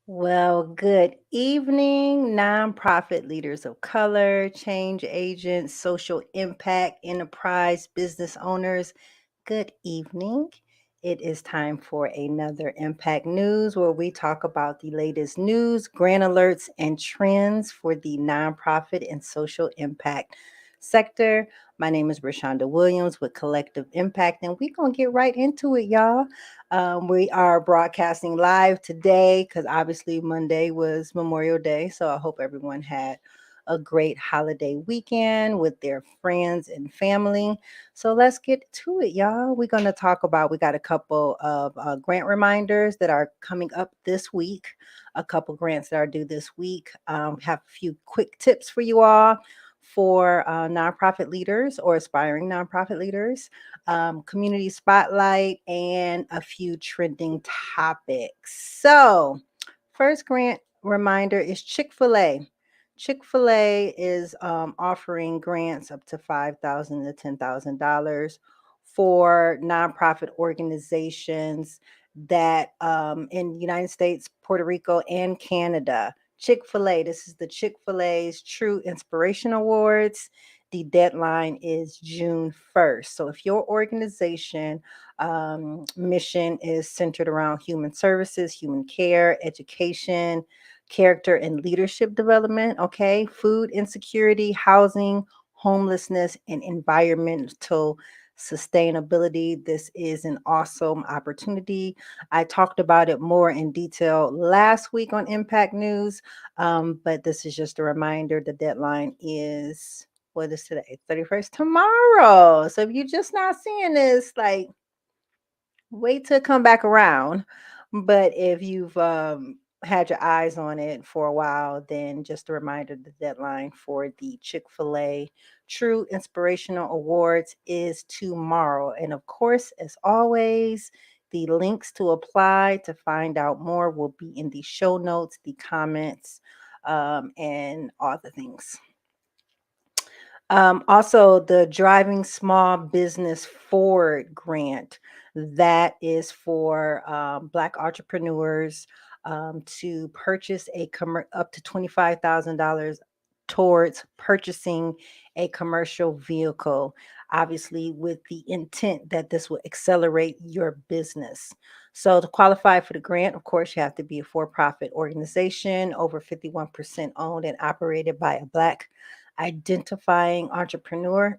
Well, good evening, nonprofit leaders of color, change agents, social impact, enterprise business owners. Good evening. It is time for another Impact News where we talk about the latest news, grant alerts, and trends for the nonprofit and social impact sector. My name is Rashonda Williams with Collective Impact, and we're going to get right into it, y'all. We are broadcasting live today because obviously Monday was Memorial Day. So I hope everyone had a great holiday weekend with their friends and family. So let's get to it, y'all. We're going to talk about, we got a couple of grant reminders that are coming up this week, a couple grants that are due this week. Have a few quick tips for you all for nonprofit leaders or aspiring nonprofit leaders, community spotlight, and a few trending topics. So, first grant reminder is Chick-fil-A. Chick-fil-A is offering grants up to $5,000 to $10,000 for nonprofit organizations that in the United States, Puerto Rico, and Canada. Chick-fil-A, this is the Chick-fil-A's True Inspiration Awards. The deadline is June 1st. So if your organization mission is centered around human services, human care, education, character and leadership development, okay, food insecurity, housing, homelessness, and environmental sustainability. This is an awesome opportunity. I talked about it more in detail last week on Impact News, but this is just a reminder. The deadline is, what is today? 31st, tomorrow. So if you're just not seeing this, like, wait to come back around. But if you've had your eyes on it for a while, then just a reminder, the deadline for the Chick-fil-A True Inspirational Awards is tomorrow. And of course, as always, the links to apply to find out more will be in the show notes, the comments, and all the things. Also, the Driving Small Business Forward grant that is for Black entrepreneurs to purchase up to $25,000 towards purchasing a commercial vehicle, obviously, with the intent that this will accelerate your business. So, to qualify for the grant, of course, you have to be a for profit organization, over 51% owned and operated by a Black identifying entrepreneur.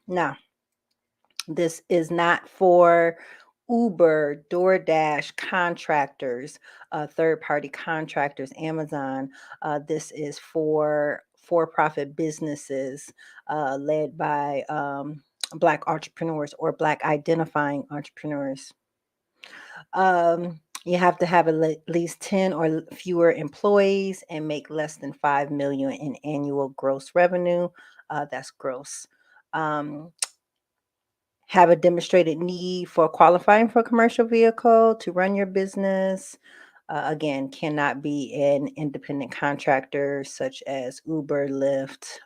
Now, this is not for Uber, DoorDash contractors, third party contractors, Amazon. This is for profit businesses led by Black entrepreneurs or Black identifying entrepreneurs. You have to have at least 10 or fewer employees and make less than 5 million in annual gross revenue. That's gross. Um, have a demonstrated need for qualifying for a commercial vehicle to run your business. Again, cannot be an independent contractor such as Uber, Lyft,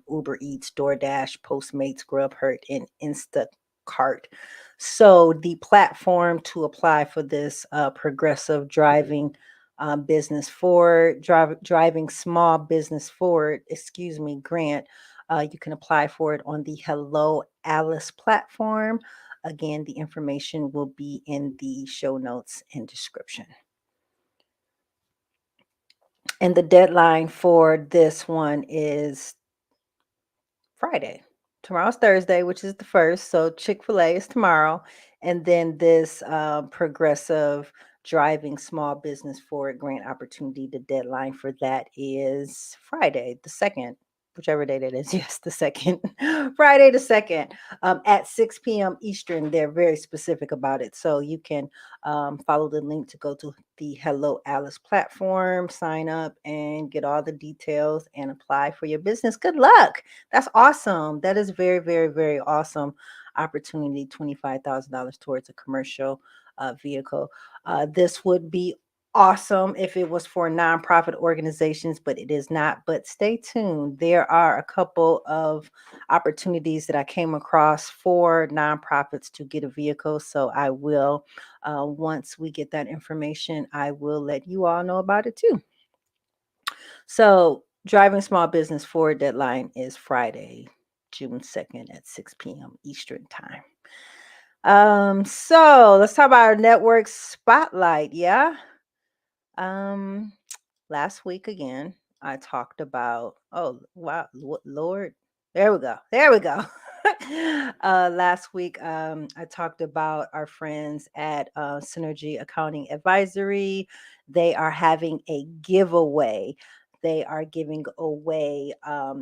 Uber Eats, DoorDash, Postmates, Grubhub, and Instacart. So the platform to apply for this progressive driving business forward, driving small business forward, excuse me, grant. You can apply for it on the Hello Alice platform. Again, the information will be in the show notes and description. And the deadline for this one is Friday. Tomorrow's Thursday, which is the first. So Chick-fil-A is tomorrow. And then this progressive driving small business forward grant opportunity, the deadline for that is Friday, the second, whichever day that is. Yes, the second, Friday the second, at 6 p.m. Eastern. They're very specific about it. So you can follow the link to go to the Hello Alice platform, sign up, and get all the details and apply for your business. Good luck. That's awesome. That is very, very, very awesome opportunity. $25,000 towards a commercial vehicle. This would be awesome if it was for nonprofit organizations, but it is not. But stay tuned. There are a couple of opportunities that I came across for nonprofits to get a vehicle. So I will, once we get that information, I will let you all know about it too. So, driving small business forward deadline is Friday, June 2nd at 6 p.m. Eastern time. So let's talk about our network spotlight. Yeah. Um, Last week again, I talked about, oh, wow, Lord, there we go. There we go. Last week, I talked about our friends at Synergy Accounting Advisory. They are having a giveaway. They are giving away a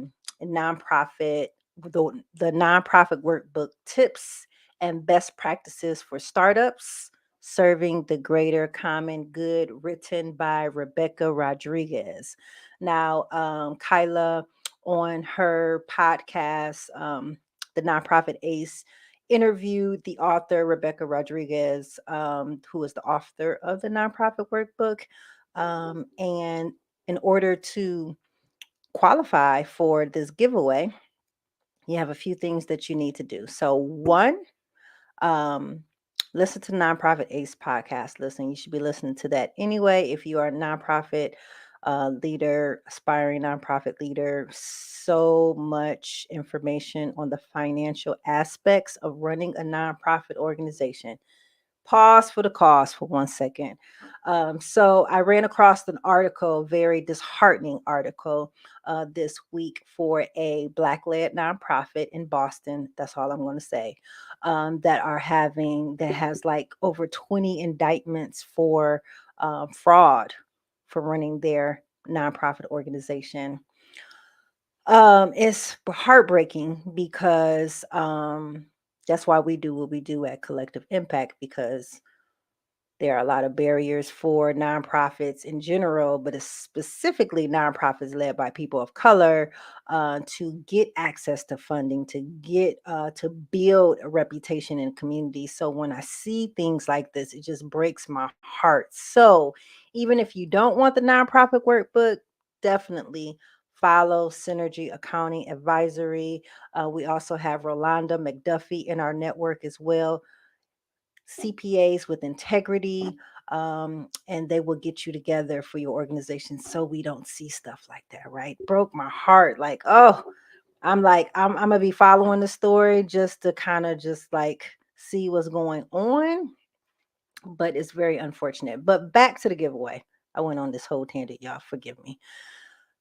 nonprofit, the nonprofit workbook tips and best practices for startups serving the greater common good, written by Rebecca Rodriguez. Now, Kyla on her podcast, The Nonprofit Ace, interviewed the author, Rebecca Rodriguez, who is the author of the Nonprofit Workbook. And in order to qualify for this giveaway, you have a few things that you need to do. So, one, um, listen to Nonprofit Ace podcast. Listen, you should be listening to that anyway. If you are a nonprofit leader, aspiring nonprofit leader, so much information on the financial aspects of running a nonprofit organization. Pause for the cause for 1 second. So I ran across an article, very disheartening article, this week for a Black-led nonprofit in Boston. That's all I'm going to say. That has like over 20 indictments for fraud for running their nonprofit organization. It's heartbreaking because that's why we do what we do at Collective Impact, because there are a lot of barriers for nonprofits in general, but it's specifically nonprofits led by people of color, to get access to funding, to build a reputation in community. So when I see things like this, it just breaks my heart. So even if you don't want the nonprofit workbook, definitely follow Synergy Accounting Advisory. We also have Rolanda McDuffie in our network as well, CPAs with integrity, and they will get you together for your organization so we don't see stuff like that, right? Broke my heart. Like, oh, I'm gonna be following the story just to kind of just like see what's going on, but it's very unfortunate. But back to the giveaway. I went on this whole tangent, y'all. Forgive me.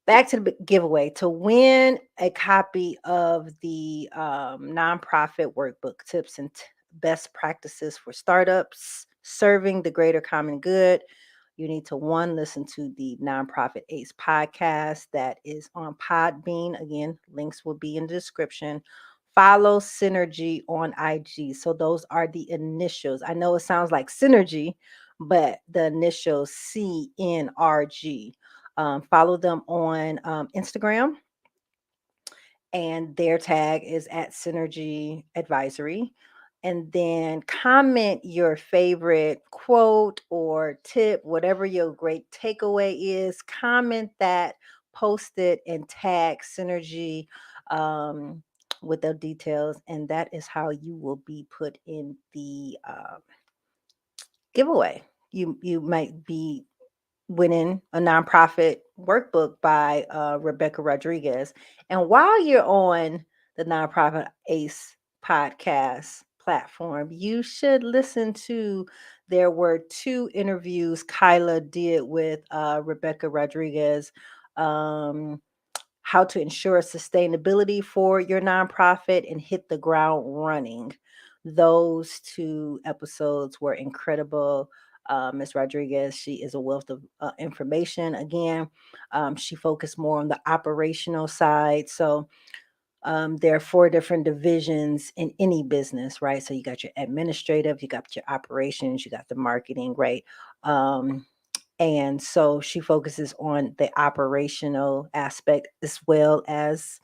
Back to the giveaway. To win a copy of the nonprofit workbook tips and best practices for startups serving the greater common good, you need to, one, listen to the Nonprofit Ace podcast that is on Podbean. Again, links will be in the description. Follow Synergy on IG. So those are the initials. I know it sounds like synergy, but the initials CNRG. Follow them on Instagram, and their tag is at Synergy Advisory. And then comment your favorite quote or tip, whatever your great takeaway is. Comment that, post it, and tag Synergy with the details. And that is how you will be put in the giveaway. You might be winning a nonprofit workbook by Rebecca Rodriguez. And while you're on the Nonprofit Ace podcast platform, you should listen to, there were two interviews Kyla did with Rebecca Rodriguez. Um, how to ensure sustainability for your nonprofit and hit the ground running. Those two episodes were incredible. Ms. Rodriguez, she is a wealth of information. Again, she focused more on the operational side. So there are four different divisions in any business, right? So you got your administrative, you got your operations, you got the marketing, right? And so she focuses on the operational aspect as well as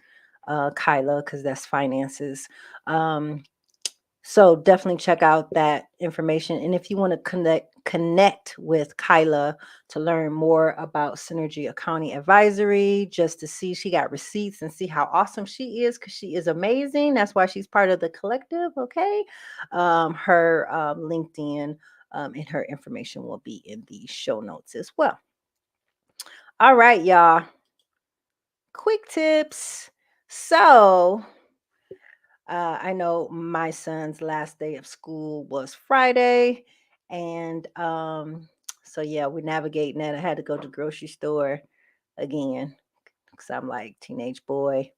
Kyla, because that's finances. Um, So definitely check out that information. And if you want to connect with Kyla to learn more about Synergy Accounting Advisory, just to see she got receipts and see how awesome she is, because she is amazing. That's why she's part of the collective. Okay. Her LinkedIn and her information will be in the show notes as well. All right, y'all. Quick tips. So I know my son's last day of school was Friday. And so yeah, we're navigating that. I had to go to the grocery store again because I'm like, teenage boy,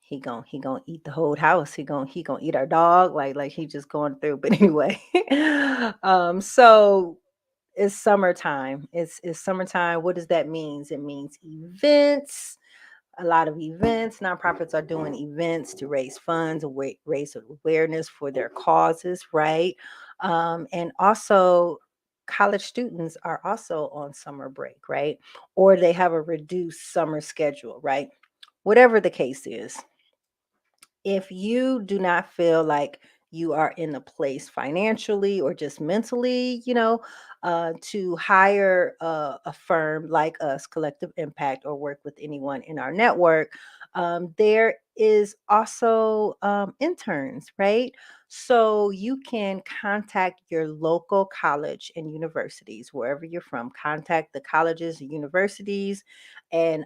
he gonna eat the whole house. He gonna eat our dog. Like he just going through. But anyway, so it's summertime. It's summertime. What does that mean? It means events, a lot of events. Nonprofits are doing events to raise funds, raise awareness for their causes, right? And also, college students are also on summer break, right? Or they have a reduced summer schedule, right? Whatever the case is, if you do not feel like you are in a place financially or just mentally, to hire a firm like us, Collective Impact, or work with anyone in our network, there is also interns, right? So you can contact your local college and universities, wherever you're from. Contact the colleges and universities and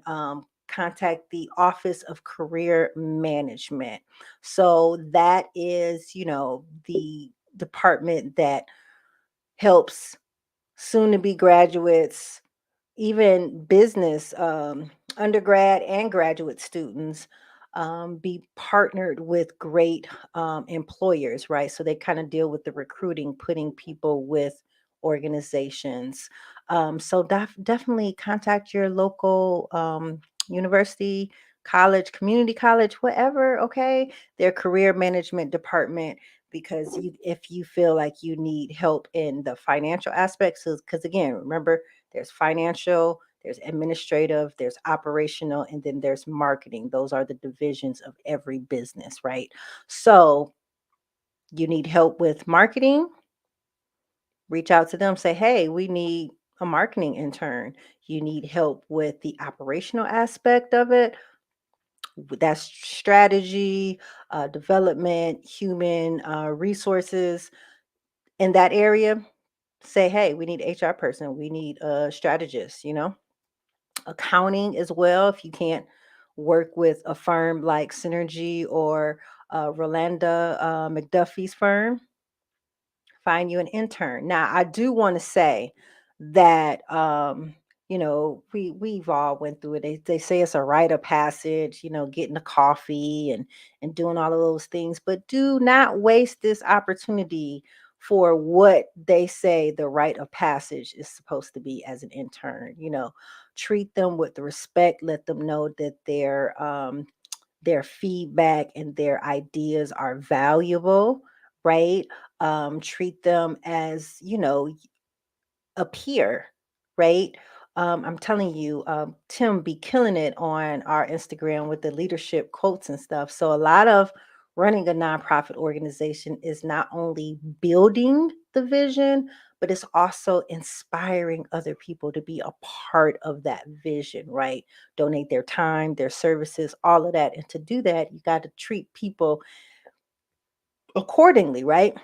contact the Office of Career Management. So that is, the department that helps soon to be graduates, even business, undergrad and graduate students, be partnered with great employers, right? So they kind of deal with the recruiting, putting people with organizations. So definitely contact your local university, college, community college, whatever, okay? Their career management department, because if you feel like you need help in the financial aspects, because again, remember, there's financial, there's administrative, there's operational, and then there's marketing. Those are the divisions of every business, right? So you need help with marketing, reach out to them, say, hey, we need a marketing intern. You need help with the operational aspect of it. That's strategy, development, human resources in that area. Say, hey, we need HR person. We need a strategist, accounting as well. If you can't work with a firm like Synergy or Rolanda McDuffie's firm, find you an intern. Now, I do want to say that we've all went through it. They say it's a rite of passage, getting a coffee and doing all of those things, but do not waste this opportunity for what they say the rite of passage is supposed to be as an intern. Treat them with respect, let them know that their feedback and their ideas are valuable, right? Treat them as, a peer, right? I'm telling you, Tim be killing it on our Instagram with the leadership quotes and stuff. So a lot of running a nonprofit organization is not only building the vision, but it's also inspiring other people to be a part of that vision, right? Donate their time, their services, all of that. And to do that, you got to treat people accordingly, right?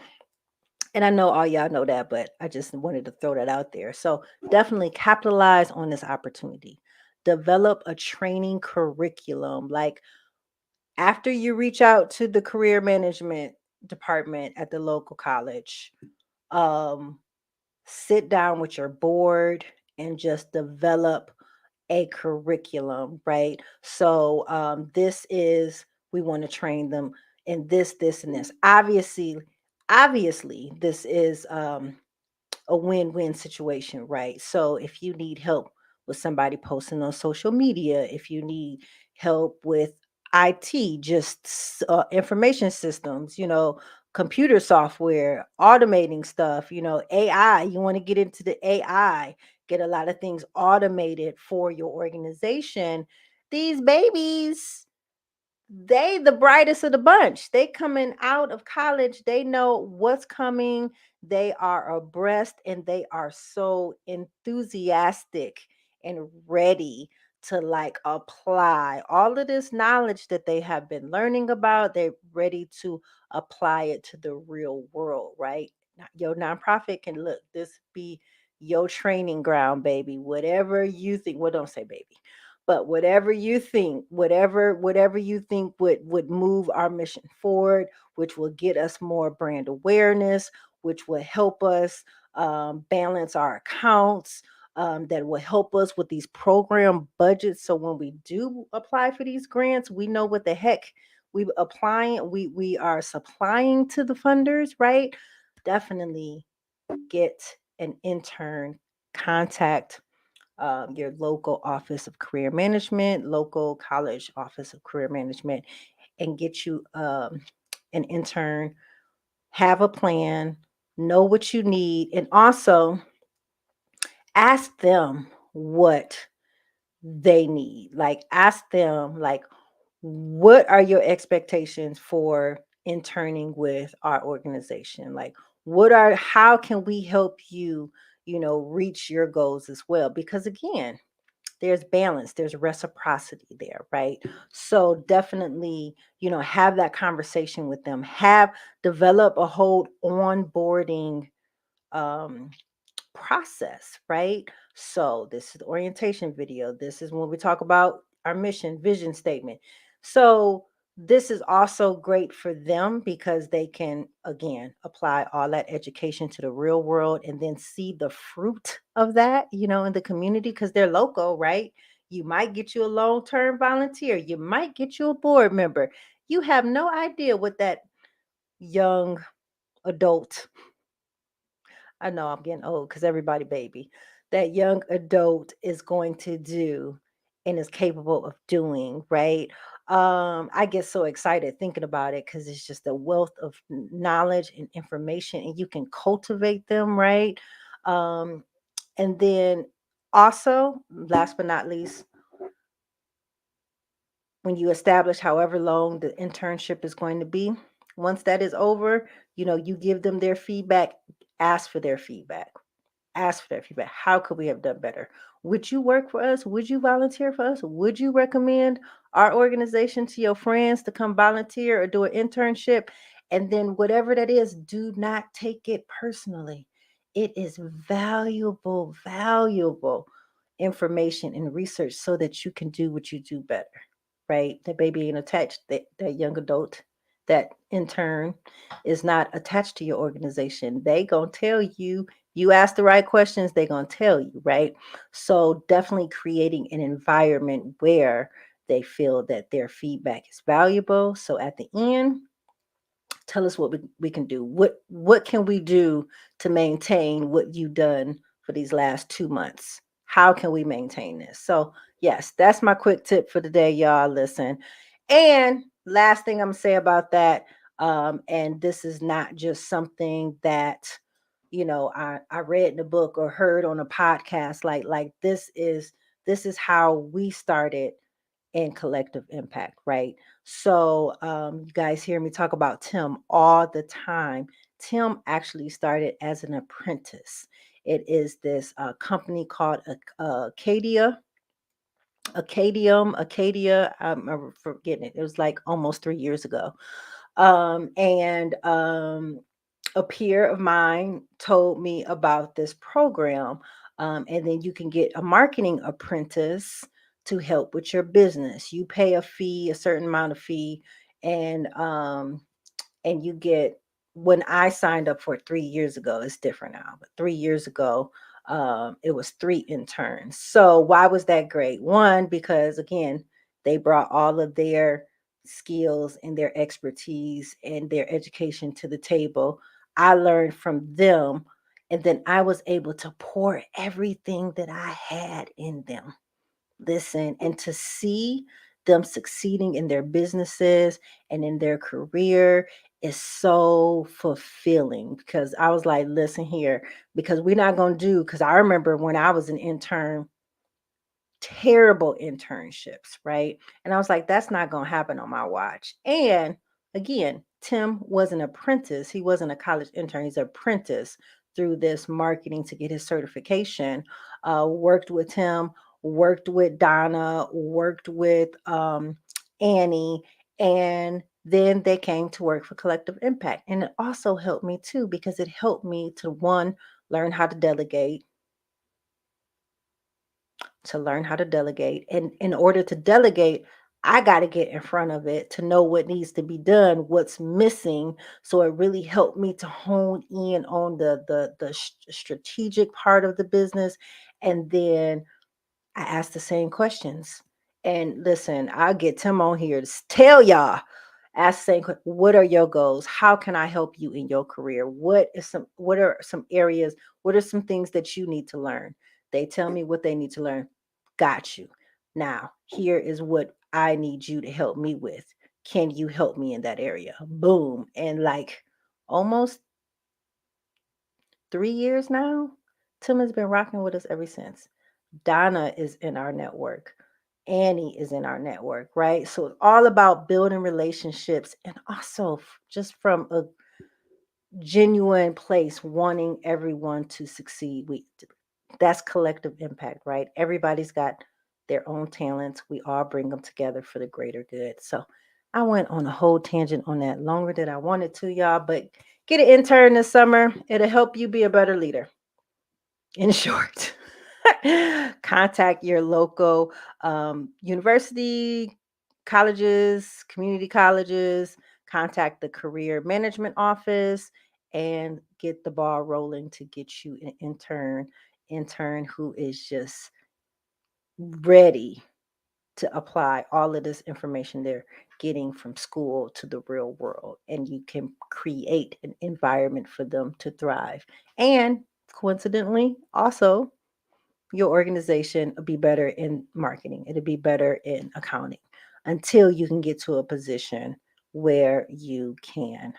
And I know all y'all know that, but I just wanted to throw that out there. So definitely capitalize on this opportunity. Develop a training curriculum. Like after you reach out to the career management department at the local college, um, sit down with your board and just develop a curriculum, right? So this is, we want to train them in this, and this. Obviously, this is a win-win situation, right? So if you need help with somebody posting on social media, if you need help with IT, just information systems, computer software, automating stuff, AI, you want to get into the AI, get a lot of things automated for your organization. These babies, they the brightest of the bunch. They coming out of college, they know what's coming, they are abreast, and they are so enthusiastic and ready to like apply all of this knowledge that they have been learning about. They're ready to apply it to the real world, right? Your nonprofit can look, this be your training ground, baby. Whatever you think, well, don't say baby, but whatever you think, whatever you think would move our mission forward, which will get us more brand awareness, which will help us balance our accounts, that will help us with these program budgets, so when we do apply for these grants, we know what the heck we are supplying to the funders, right? Definitely get an intern, contact your local office of career management, local college office of career management, and get you an intern, have a plan, know what you need, and also ask them what they need. Like, ask them, like, what are your expectations for interning with our organization? Like, how can we help you, reach your goals as well? Because again, there's balance, there's reciprocity there, right? So definitely, have that conversation with them, develop a whole onboarding um process, right? So this is the orientation video. This is when we talk about our mission, vision statement. So this is also great for them because they can again apply all that education to the real world and then see the fruit of that, in the community because they're local, right? You might get you a long-term volunteer, you might get you a board member. You have no idea what that young adult, I know I'm getting old because everybody baby, that young adult is going to do and is capable of doing, right? I get so excited thinking about it because it's just a wealth of knowledge and information, and you can cultivate them, right? Um, and then also, last but not least, when you establish however long the internship is going to be, once that is over, you give them their feedback, ask for their feedback. Ask for their feedback. How could we have done better? Would you work for us? Would you volunteer for us? Would you recommend our organization to your friends to come volunteer or do an internship? And then, whatever that is, do not take it personally. It is valuable, valuable information and research so that you can do what you do better, right? That baby ain't attached, that young adult, that intern is not attached to your organization. They gonna tell you, you ask the right questions, they gonna tell you, right? So definitely creating an environment where they feel that their feedback is valuable. So at the end, tell us what we can do. What can we do to maintain what you've done for these last 2 months? How can we maintain this? So yes, that's my quick tip for today, y'all. Listen. And last thing I'm gonna say about that, and this is not just something that I read in a book or heard on a podcast. Like this is how we started and collective impact, right? So, you guys hear me talk about Tim all the time. Tim actually started as an apprentice. It is this company called Acadia. I'm forgetting it. It was like almost 3 years ago. And a peer of mine told me about this program. And then you can get a marketing apprentice to help with your business. You pay a fee, a certain amount of fee, and you get, when I signed up for it 3 years ago, it's different now, but 3 years ago, it was 3 interns. So why was that great? One, because again, they brought all of their skills and their expertise and their education to the table. I learned from them, and then I was able to pour everything that I had in them. Listen, and to see them succeeding in their businesses and in their career is so fulfilling, because I was like, listen here, because we're not going to do, because I remember when I was an intern, terrible internships, right? And I was like, that's not going to happen on my watch. And again, Tim was an apprentice. He wasn't a college intern, he's an apprentice through this marketing to get his certification. Worked with him, worked with Donna, worked with Annie, and then they came to work for Collective Impact. And it also helped me too, because it helped me to one, learn how to delegate, And in order to delegate, I got to get in front of it to know what needs to be done, what's missing. So it really helped me to hone in on the strategic part of the business. And then I ask the same questions. And listen, I'll get Tim on here to tell y'all. Ask the same question. What are your goals? How can I help you in your career? What are some areas? What are some things that you need to learn? They tell me what they need to learn. Got you. Now, here is what I need you to help me with. Can you help me in that area? Boom. And like almost 3 years now, Tim has been rocking with us ever since. Donna is in our network. Annie is in our network, right? So it's all about building relationships and also just from a genuine place, wanting everyone to succeed. That's collective impact, right? Everybody's got their own talents. We all bring them together for the greater good. So I went on a whole tangent on that longer than I wanted to, y'all, but get an intern this summer. It'll help you be a better leader. In short, contact your local university, colleges, community colleges, contact the career management office, and get the ball rolling to get you an intern who is just ready to apply all of this information they're getting from school to the real world. And you can create an environment for them to thrive. And coincidentally, also, your organization will be better in marketing, it'll be better in accounting until you can get to a position where you can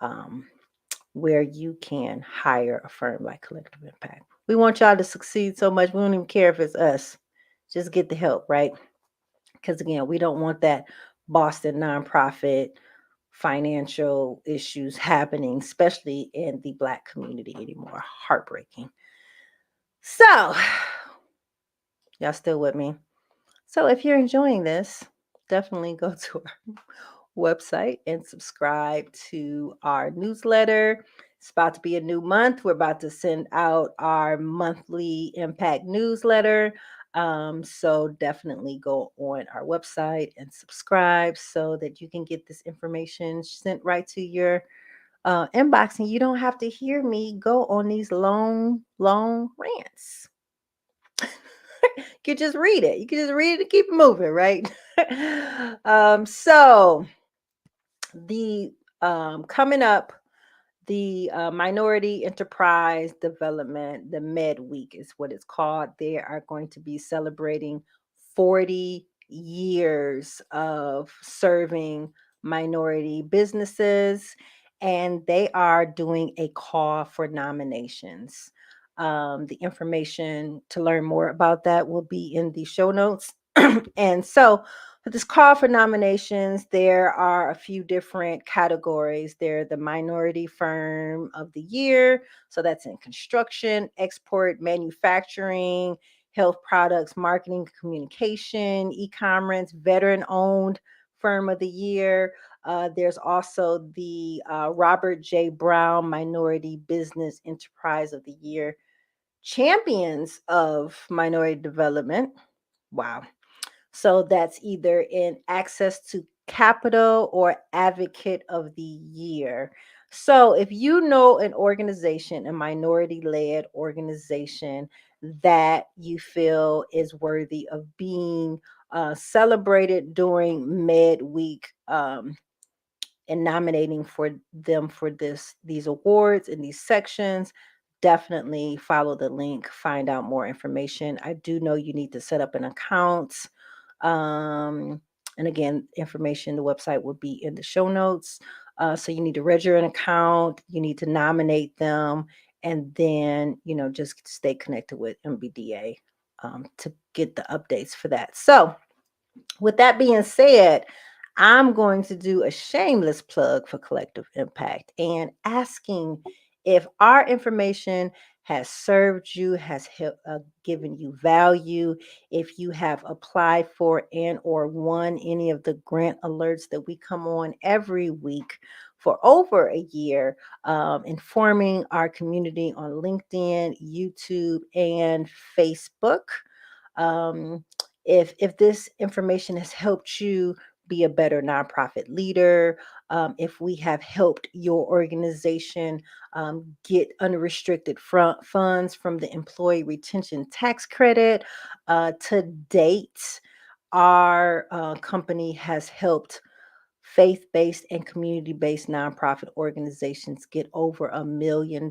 um, hire a firm like Collective Impact. We want y'all to succeed so much we don't even care if it's us. Just get the help, right? Because again, we don't want that Boston nonprofit financial issues happening, especially in the Black community anymore. Heartbreaking. So, y'all still with me? So, if you're enjoying this, definitely go to our website and subscribe to our newsletter. It's about to be a new month. We're about to send out our monthly impact newsletter. So definitely go on our website and subscribe so that you can get this information sent right to your inbox, and you don't have to hear me go on these long, long rants. You can just read it. You can just read it and keep it moving, right? So the coming up, the Minority Enterprise Development, the Med Week is what it's called. They are going to be celebrating 40 years of serving minority businesses, and they are doing a call for nominations. The information to learn more about that will be in the show notes. And so, for this call for nominations, there are a few different categories. They're the Minority Firm of the Year. So that's in construction, export, manufacturing, health products, marketing, communication, e-commerce, veteran-owned Firm of the Year. There's also the Robert J. Brown Minority Business Enterprise of the Year. Champions of Minority Development. Wow. So that's either in access to capital or advocate of the year. So if you know an organization, a minority led organization that you feel is worthy of being celebrated during Med Week, and nominating for them for these awards in these sections, definitely follow the link, find out more information. I do know you need to set up an account. um, and again, information, the website will be in the show notes. So you need to register an account, you need to nominate them, and then just stay connected with MBDA. to get the updates for that. So, with that being said, I'm going to do a shameless plug for Collective Impact and asking if our information has served you, has given you value, if you have applied for and or won any of the grant alerts that we come on every week for over a year, informing our community on LinkedIn, YouTube, and Facebook. If this information has helped you be a better nonprofit leader, if we have helped your organization get unrestricted funds from the employee retention tax credit, to date, our company has helped faith-based and community-based nonprofit organizations get over $1 million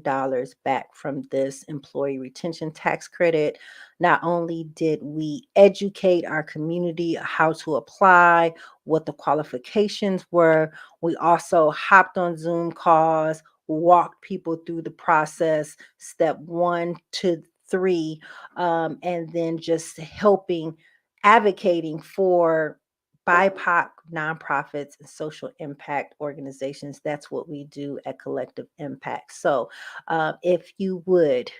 back from this employee retention tax credit. Not only did we educate our community how to apply, what the qualifications were, we also hopped on Zoom calls, walked people through the process, step 1 to 3, and then just helping, advocating for BIPOC nonprofits and social impact organizations. That's what we do at Collective Impact. So, if you would,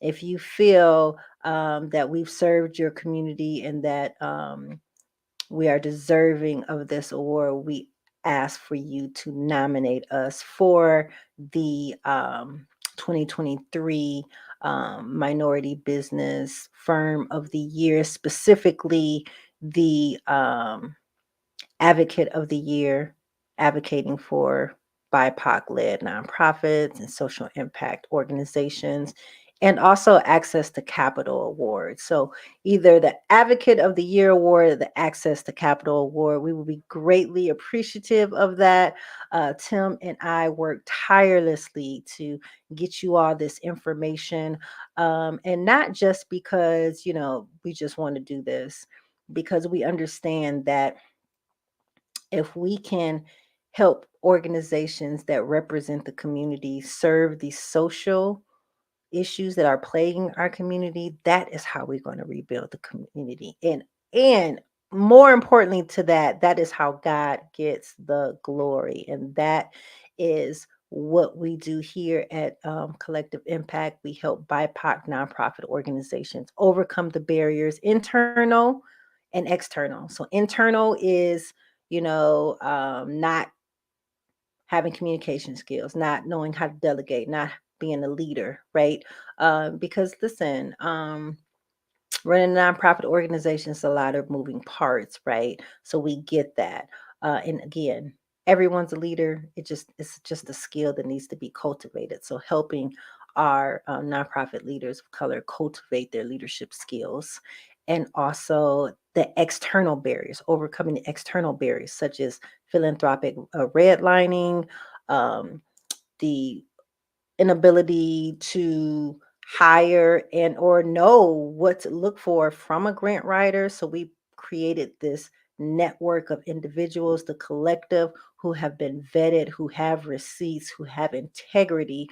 if you feel that we've served your community and that we are deserving of this award, we ask for you to nominate us for the 2023 Minority Business Firm of the Year, specifically the Advocate of the Year, advocating for BIPOC-led nonprofits and social impact organizations, and also Access to Capital Award. So either the Advocate of the Year Award or the Access to Capital Award, we will be greatly appreciative of that. Tim and I work tirelessly to get you all this information, and not just because, we just want to do this, because we understand that if we can help organizations that represent the community serve the social issues that are plaguing our community, that is how we're going to rebuild the community. And more importantly to that, that is how God gets the glory. And that is what we do here at Collective Impact. We help BIPOC nonprofit organizations overcome the barriers, internal and external. So internal is, not having communication skills, not knowing how to delegate, not being a leader, right? Because listen, running a nonprofit organization is a lot of moving parts, right? So we get that. And again, everyone's a leader. It's just a skill that needs to be cultivated. So helping our nonprofit leaders of color cultivate their leadership skills, and also the external barriers, overcoming the external barriers such as philanthropic redlining, um, the inability to hire and or know what to look for from a grant writer. So we created this network of individuals, the collective, who have been vetted, who have receipts, who have integrity.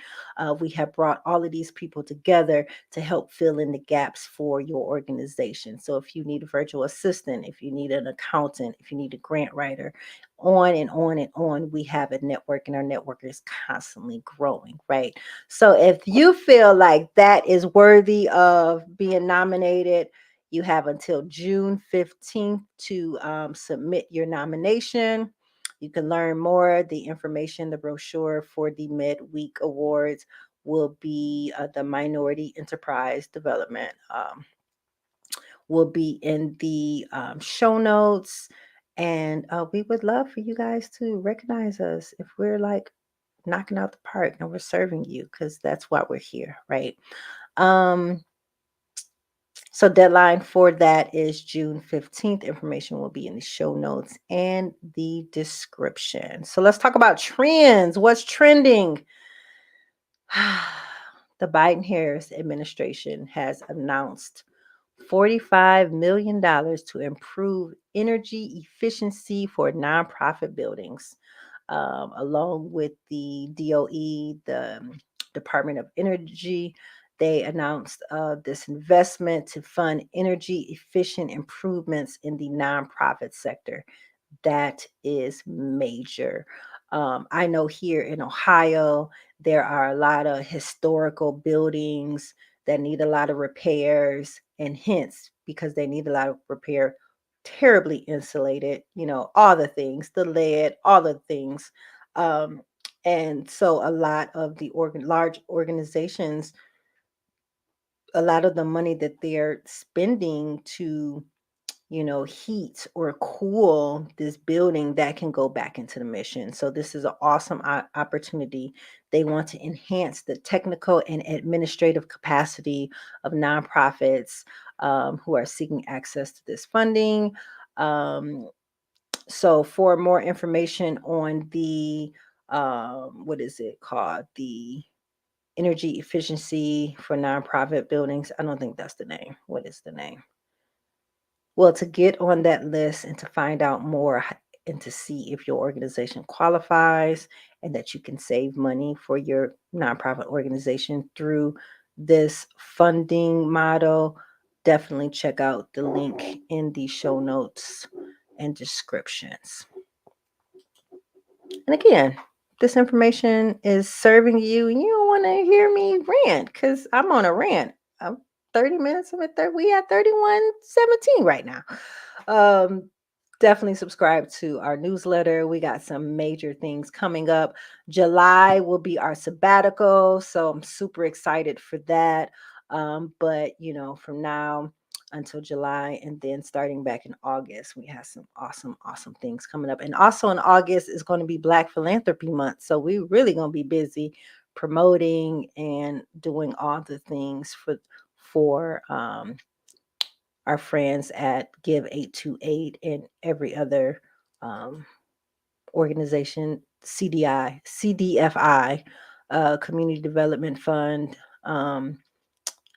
We have brought all of these people together to help fill in the gaps for your organization. So if you need a virtual assistant, if you need an accountant, if you need a grant writer, on and on and on, we have a network, and our network is constantly growing, right? So if you feel like that is worthy of being nominated, you have until June 15th to submit your nomination. You can learn more. The information, the brochure for the midweek awards will be the Minority Enterprise Development, will be in the show notes. And we would love for you guys to recognize us if we're like knocking out the park and we're serving you, because that's why we're here, right? Um, so deadline for that is June 15th. Information will be in the show notes and the description. So let's talk about trends. What's trending? The Biden-Harris administration has announced $45 million to improve energy efficiency for nonprofit buildings, along with the DOE, the Department of Energy. They announced this investment to fund energy efficient improvements in the nonprofit sector. That is major. I know here in Ohio, there are a lot of historical buildings that need a lot of repairs, and hence, because they need a lot of repair, terribly insulated, all the things, the lead, all the things. Um, and so a lot of the large organizations, a lot of the money that they're spending to heat or cool this building, that can go back into the mission. So this is an awesome opportunity. They want to enhance the technical and administrative capacity of nonprofits who are seeking access to this funding. So for more information on the what is it called? The energy efficiency for nonprofit buildings. I don't think that's the name. What is the name? Well, to get on that list and to find out more and to see if your organization qualifies and that you can save money for your nonprofit organization through this funding model, definitely check out the link in the show notes and descriptions. And again, this information is serving you and you don't want to hear me rant because I'm on a rant. I'm 30 minutes. I'm at 30, we at 31:17 right now. Um, Definitely subscribe to our newsletter. We got some major things coming up. July will be our sabbatical, so I'm super excited for that. But from now until July, and then starting back in August, we have some awesome, awesome things coming up. And also in August is going to be Black Philanthropy Month, so we really going to be busy promoting and doing all the things for our friends at Give 828 and every other um, organization, CDFI, Community Development Fund,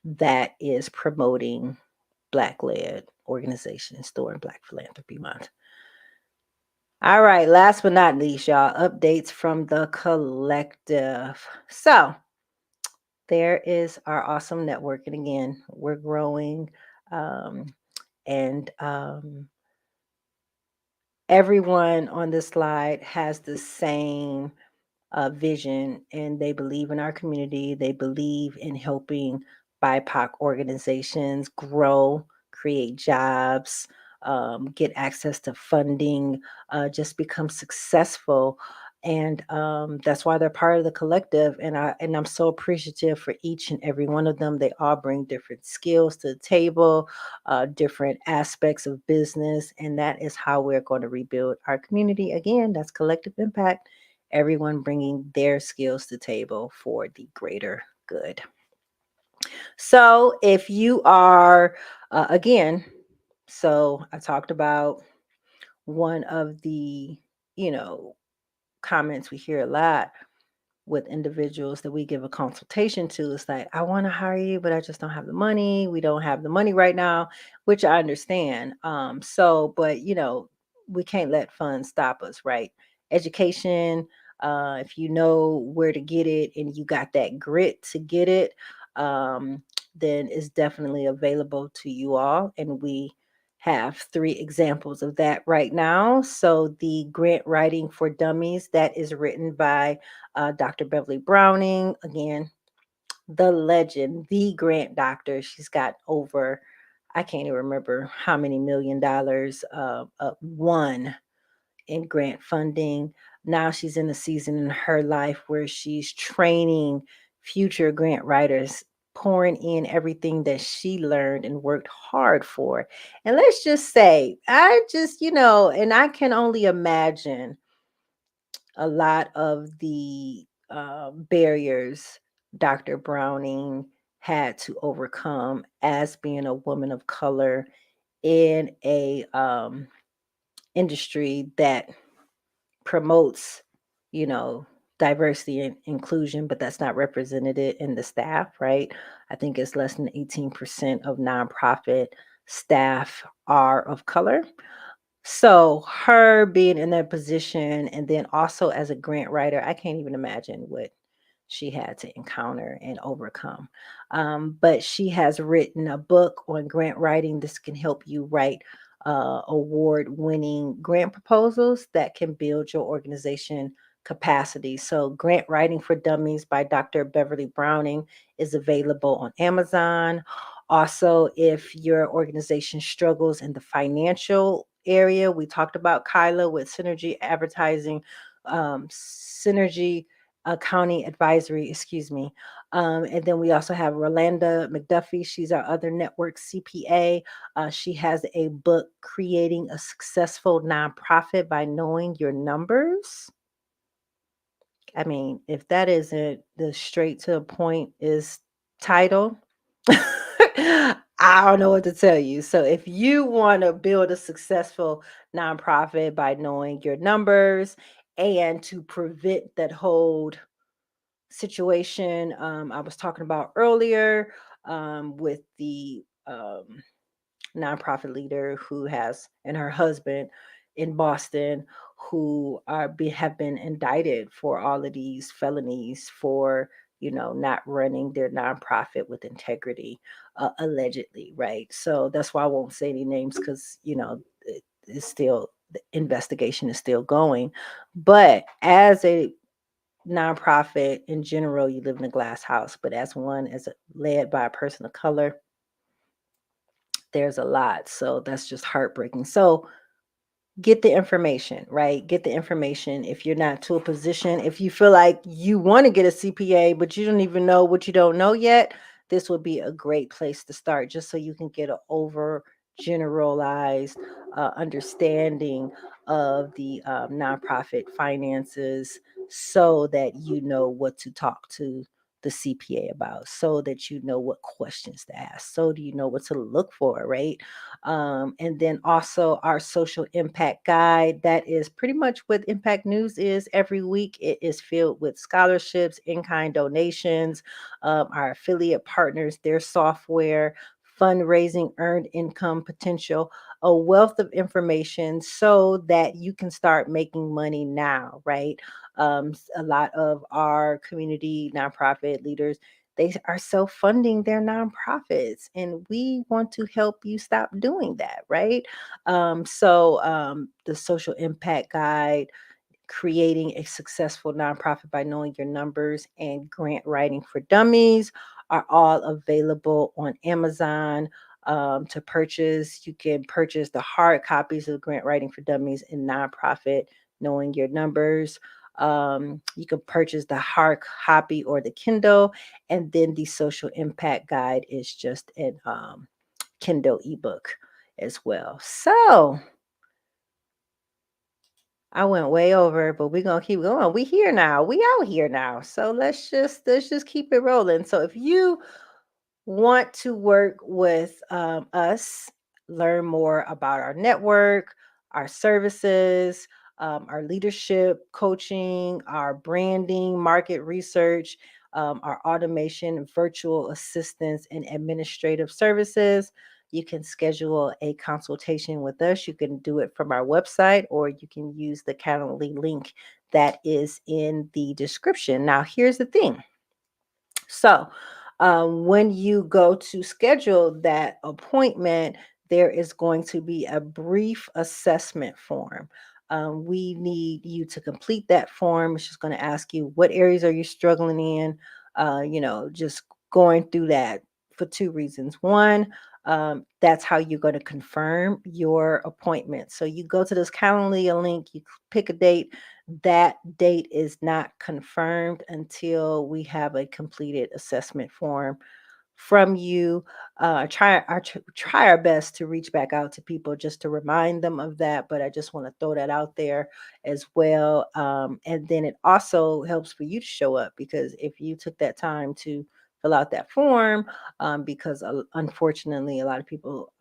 that is promoting Black-led organizations during Black Philanthropy Month. All right, last but not least, y'all, updates from the collective. So there is our awesome network. And again, we're growing. Um, and everyone on this slide has the same vision, and they believe in our community. They believe in helping BIPOC organizations grow, create jobs, get access to funding, just become successful. And that's why they're part of the collective. And I'm so appreciative for each and every one of them. They all bring different skills to the table, different aspects of business, and that is how we're going to rebuild our community. Again, that's collective impact, everyone bringing their skills to the table for the greater good. So if you are, again, so I talked about one of the, comments we hear a lot with individuals that we give a consultation to. It's like, I want to hire you, but I just don't have the money. We don't have the money right now, which I understand. But we can't let funds stop us, right? Education, if you know where to get it and you got that grit to get it, then it's definitely available to you all. And we have 3 examples of that right now. So the grant writing for dummies, that is written by Dr. Beverly Browning. Again, the legend, the grant doctor. She's got over, I can't even remember how many $1 million won in grant funding. Now she's in a season in her life where she's training future grant writers, pouring in everything that she learned and worked hard for. And let's just say, and I can only imagine a lot of the barriers Dr. Browning had to overcome as being a woman of color in a industry that promotes, you know, diversity and inclusion, but that's not represented in the staff, right? I think it's less than 18% of nonprofit staff are of color. So her being in that position, and then also as a grant writer, I can't even imagine what she had to encounter and overcome. But she has written a book on grant writing. This can help you write award winning grant proposals that can build your organization capacity. So, Grant Writing for Dummies by Dr. Beverly Browning is available on Amazon. Also, if your organization struggles in the financial area, we talked about Kyla with Synergy Advertising, Synergy Accounting Advisory, excuse me. And then we also have Rolanda McDuffie. She's our other network CPA. She has a book, Creating a Successful Nonprofit by Knowing Your Numbers. I mean, if that isn't the straight to the point is title, I don't know what to tell you. So if you want to build a successful nonprofit by knowing your numbers and to prevent that whole situation I was talking about earlier with the nonprofit leader who has and her husband in Boston who have been indicted for all of these felonies for not running their nonprofit with integrity, allegedly, right? So that's why I won't say any names because it's still the investigation is still going. But as a nonprofit in general, you live in a glass house, but led by a person of color, there's a lot. So that's just heartbreaking. So get the information, right? Get the information. If you're not to a position, if you feel like you want to get a CPA, but you don't even know what you don't know yet, this would be a great place to start just so you can get an over generalized understanding of the nonprofit finances so that you know what to talk to the CPA about, so that you know what questions to ask, so do you know what to look for, right? And then also our social impact guide. That is pretty much what Impact News is every week. It is filled with scholarships, in kind donations, our affiliate partners, their software, fundraising, earned income potential, a wealth of information so that you can start making money now, right? A lot of our community nonprofit leaders, they are self-funding their nonprofits, and we want to help you stop doing that, right? The social impact guide, creating a successful nonprofit by knowing your numbers, and grant writing for dummies are all available on Amazon to purchase. You can purchase the hard copies of grant writing for dummies and nonprofit knowing your numbers. You can purchase the hard copy or the Kindle, and then the social impact guide is just an Kindle ebook as well. So I went way over, but we're gonna keep going. We here now. We out here now. So let's just keep it rolling. So if you want to work with us, learn more about our network, our services, our leadership coaching, our branding, market research, our automation, virtual assistance, and administrative services, you can schedule a consultation with us. You can do it from our website, or you can use the Calendly link that is in the description. Now, here's the thing. So, when you go to schedule that appointment, there is going to be a brief assessment form. We need you to complete that form. It's just going to ask you what areas are you struggling in. Just going through that for two reasons. One, that's how you're going to confirm your appointment. So you go to this Calendly link, you pick a date. That date is not confirmed until we have a completed assessment form from you. Try our best to reach back out to people just to remind them of that, but I just want to throw that out there as well. And then it also helps for you to show up, because if you took that time to fill out that form, because unfortunately a lot of people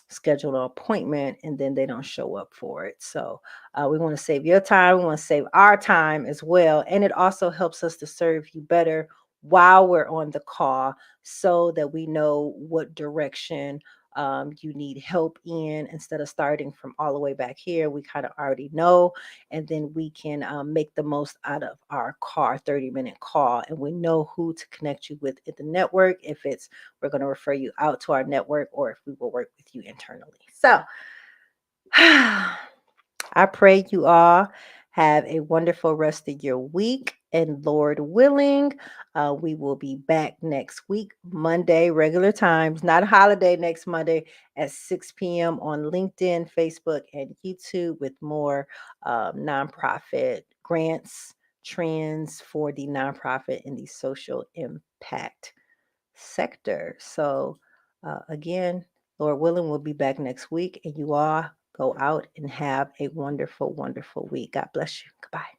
schedule an appointment and then they don't show up for it. So we want to save your time. We want to save our time as well. And it also helps us to serve you better while we're on the call, so that we know what direction you need help in, instead of starting from all the way back here, we kind of already know. And then we can make the most out of our 30-minute call. And we know who to connect you with in the network, if it's we're going to refer you out to our network, or if we will work with you internally. So I pray you all have a wonderful rest of your week. And Lord willing, we will be back next week, Monday, regular times, not a holiday, next Monday at 6 p.m. on LinkedIn, Facebook, and YouTube, with more nonprofit grants, trends for the nonprofit and the social impact sector. So, again, Lord willing, we'll be back next week, and you all go out and have a wonderful, wonderful week. God bless you. Goodbye.